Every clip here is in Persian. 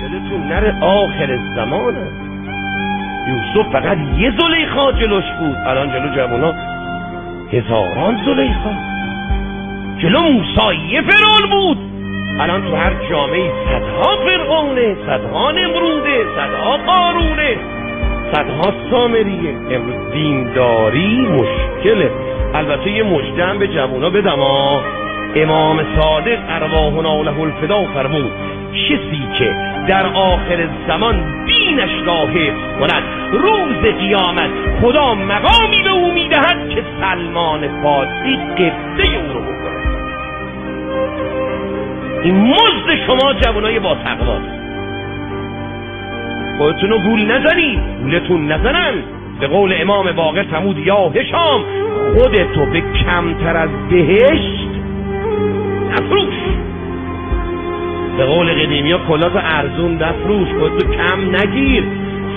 یادتون نره آخر زمانه. یوسف فقط یه زلیخا جلوش بود، الان جلو جوونا هزاران زلیخا. جلو موسی یه فرعون بود، الان تو هر جامعه صدها فرعونه، صدها نمروده، صدها قارونه، صدها سامریه. امروز دینداری مشکله. البته یه مژده هم به جوونا بدم. امام صادق ارواحنا له الفدا فرمود کسی که در آخر زمان دینش را حفظ کند روز قیامت خدا مقامی به او میدهد که سلمان فارسی قبله او رو بکنه. این مزد شما جوانای با تقواست. خودتون رو گول نزنید، گولتون نزنن. به قول امام باقر فرمود یا هشام خودتو به کمتر از بهشت نفروش. به قول قدیمی ها کلاه ارزون نفروش، خودتو کم نگیر.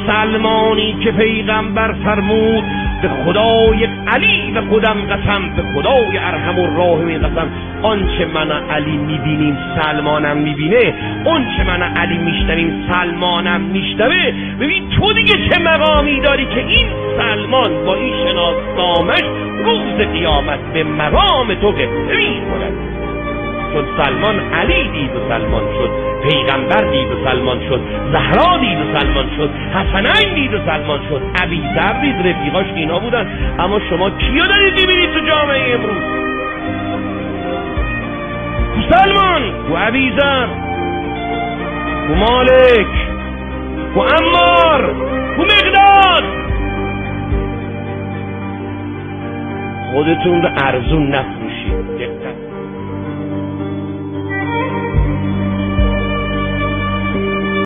سلمانی که پیغمبر فرمود به خدای علی و خودم قسم، به خدای ارحم الراحمین قسم، آنچه من علی میبینیم سلمانم میبینه، آنچه من علی میشنویم سلمانم میشنوه. ببین تو دیگه چه مقامی داری که این سلمان با این شناسنامش روز قیامت به مقام تو قبله میکنه. چون سلمان علی دید و سلمان شد، پیغمبر دید و سلمان شد، زهرا دید و سلمان شد، حسنین دید و سلمان شد، ابیذر دید، رفیقاش اینا بودن. اما شما کیو دارید میبینید تو جامعه امروز؟ کو سلمان، کو ابیذر، کو مالک، کو عمار، کو مقداد. خودتون رو ارزون نفروشید.